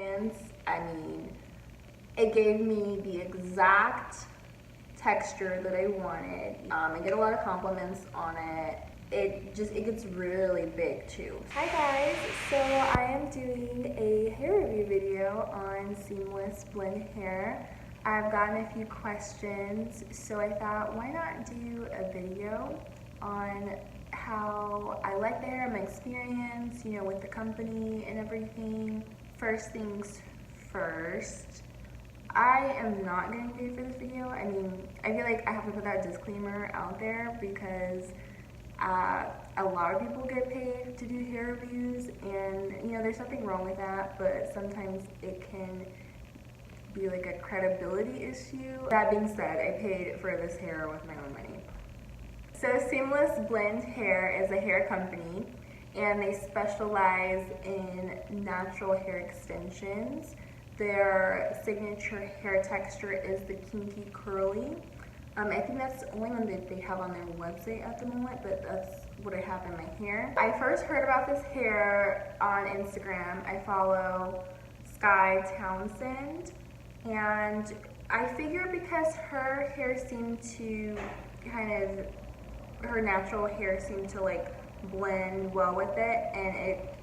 experience. I mean, it gave me the exact texture that I wanted. I get a lot of compliments on it. It gets really big too. Hi guys, so I am doing a hair review video on seamless blend hair. I've gotten a few questions, so I thought why not do a video on how I like the hair, my experience, you know, with the company and everything. First things first, I am not getting paid for this video. I mean, I feel like I have to put that disclaimer out there because a lot of people get paid to do hair reviews, and you know, there's nothing wrong with that, but sometimes it can be like a credibility issue. That being said, I paid for this hair with my own money. So Seamless Blend Hair is a hair company, and they specialize in natural hair extensions. Their signature hair texture is the Kinky Curly. I think that's the only one that they have on their website at the moment, but that's what I have in my hair. I first heard about this hair on Instagram. I follow Sky Townsend, and I figured because her hair seemed to her natural hair seemed to like blend well with it, and it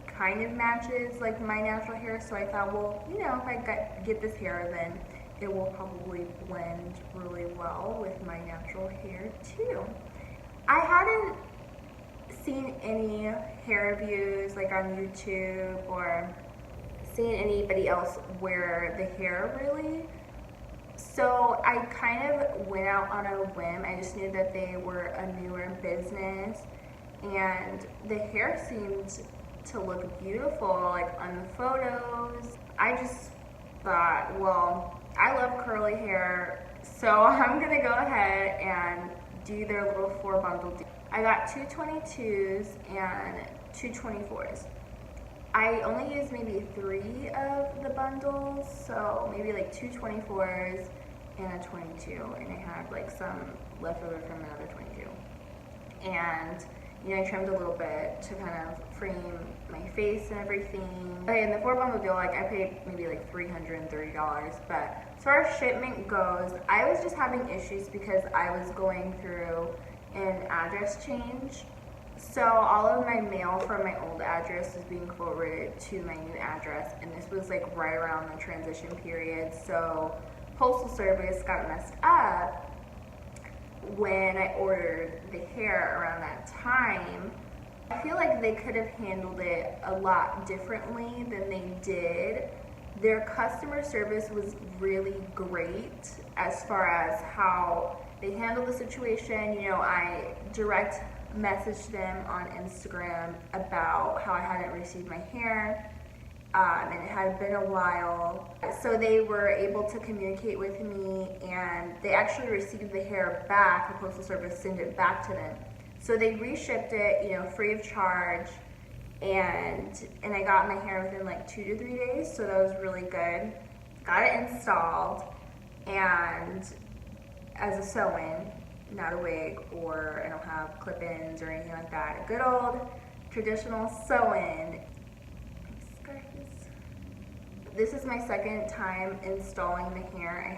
kind of matches like my natural hair, so I thought, well, you know, if I get this hair, then it will probably blend really well with my natural hair too. I hadn't seen any hair reviews like on YouTube or seen anybody else wear the hair really. So I kind of went out on a whim. I just knew that they were a newer business, and the hair seemed to look beautiful like on the photos. I just thought, well, I love curly hair, so I'm gonna go ahead and do their little 4-bundle deal. I got 2 22s and 2 24s. I only used maybe 3 of the bundles, so maybe like 2 24s and a 22, and I had like some leftover from another 22. And you know, I trimmed a little bit to kind of frame my face and everything. Okay, in the 4-bundle deal, like I paid maybe like $330, but as far as shipment goes, I was just having issues because I was going through an address change. So all of my mail from my old address was being forwarded to my new address, and this was like right around the transition period. So Postal Service got messed up when I ordered the hair around that time. I feel like they could have handled it a lot differently than they did. Their customer service was really great as far as how they handled the situation. You know, I direct messaged them on Instagram about how I hadn't received my hair, and it had been a while. So they were able to communicate with me, and they actually received the hair back. The Postal Service sent it back to them. So they reshipped it, you know, free of charge, and I got my hair within like 2 to 3 days, so that was really good. Got it installed, and as a sew-in, not a wig, or I don't have clip-ins or anything like that. A good old traditional sew-in. This is my second time installing the hair. I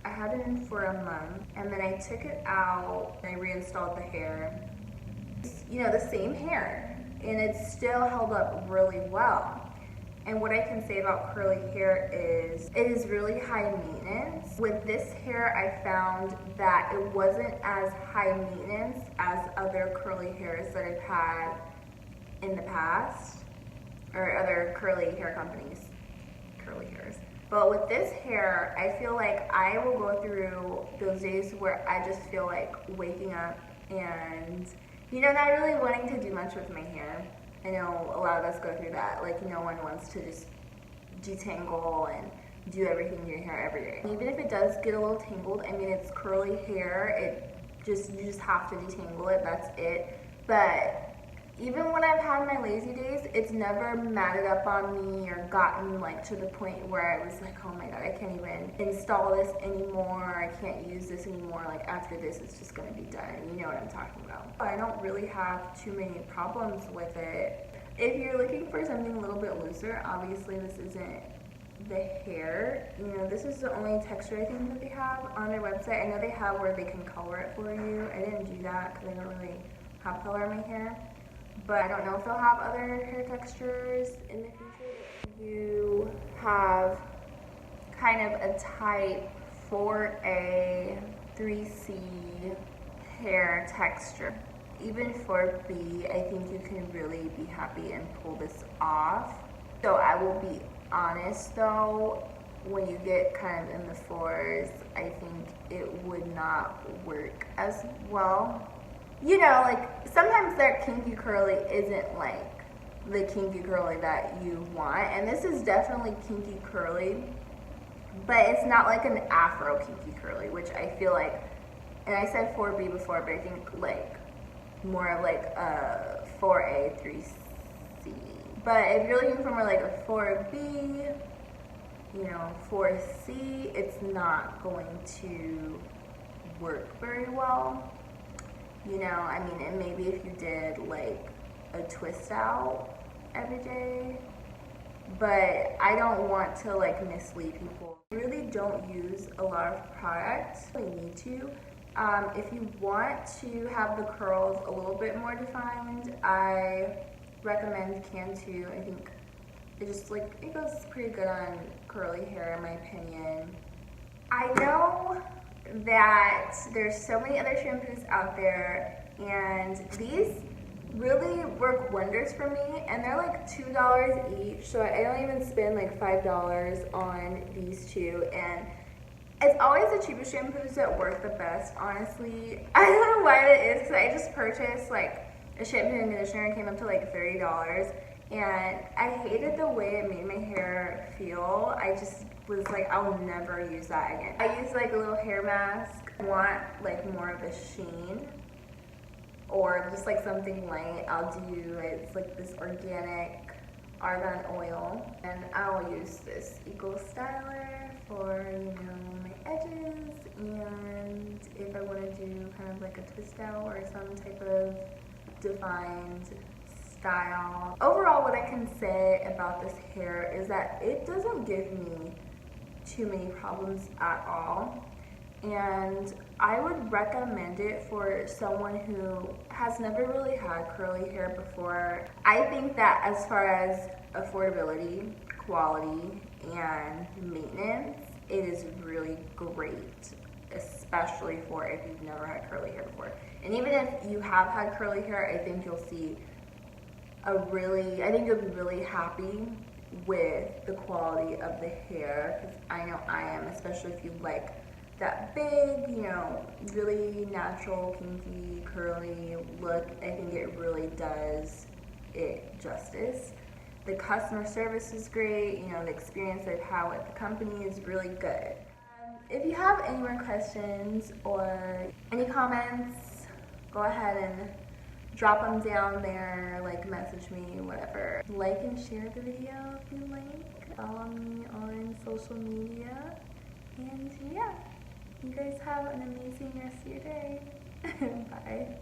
had it in for a month, and then I took it out and I reinstalled the hair. You know, the same hair, and it still held up really well. And what I can say about curly hair is it is really high maintenance. With this hair, I found that it wasn't as high maintenance as other curly hairs that I've had in the past, or other curly hair companies, curly hairs. But with this hair, I feel like I will go through those days where I just feel like waking up and, you know, not really wanting to do much with my hair. I know a lot of us go through that. Like, no one wants to just detangle and do everything to your hair every day. Even if it does get a little tangled, I mean, it's curly hair. You just have to detangle it, that's it. But even when I've had my lazy days, it's never matted up on me or gotten like to the point where I was like, oh my god, I can't even install this anymore, I can't use this anymore. Like, after this, it's just gonna be done. You know what I'm talking about. I don't really have too many problems with it. If you're looking for something a little bit looser, obviously this isn't the hair. You know, this is the only texture I think that they have on their website. I know they have where they can color it for you. I didn't do that because I don't really have color in my hair. But I don't know if they'll have other hair textures in the future. If you have kind of a type 4A, 3C hair texture, even 4B, I think you can really be happy and pull this off. So I will be honest though, when you get kind of in the 4s, I think it would not work as well. You know, like sometimes their Kinky Curly isn't like the Kinky Curly that you want, and this is definitely Kinky Curly, but it's not like an Afro Kinky Curly, which I feel like, and I said 4B before, but I think like more of like a 4A, 3C. But if you're looking for more like a 4B, you know, 4C, it's not going to work very well. You know, I mean, and maybe if you did like a twist out every day, but I don't want to like mislead people. I really don't use a lot of products. You need to. If you want to have the curls a little bit more defined, I recommend Cantu. I think it just like, it goes pretty good on curly hair in my opinion. I know that there's so many other shampoos out there, and these really work wonders for me, and they're like $2 each, so I don't even spend like $5 on these two, and it's always the cheapest shampoos that work the best, honestly. I don't know why that is, because I just purchased like a shampoo and conditioner and came up to like $30, and I hated the way it made my hair feel. I just was like, I'll never use that again. I use like a little hair mask. I want like more of a sheen or just like something light. I'll do, it's like this organic argan oil, and I'll use this Eco Styler for, you know, my edges, and if I want to do kind of like a twist out or some type of defined style. Overall, what I can say about this hair is that it doesn't give me too many problems at all, and I would recommend it for someone who has never really had curly hair before. I think that as far as affordability, quality, and maintenance, it is really great, especially for if you've never had curly hair before. And even if you have had curly hair, I think you'll see I think you'll be really happy with the quality of the hair, because I know I am, especially if you like that big, you know, really natural, kinky, curly look. I think it really does it justice. The customer service is great, you know, the experience I've had with the company is really good. If you have any more questions or any comments, go ahead and drop them down there, like message me, whatever. Like and share the video if you like. Follow me on social media. And yeah, you guys have an amazing rest of your day. Bye.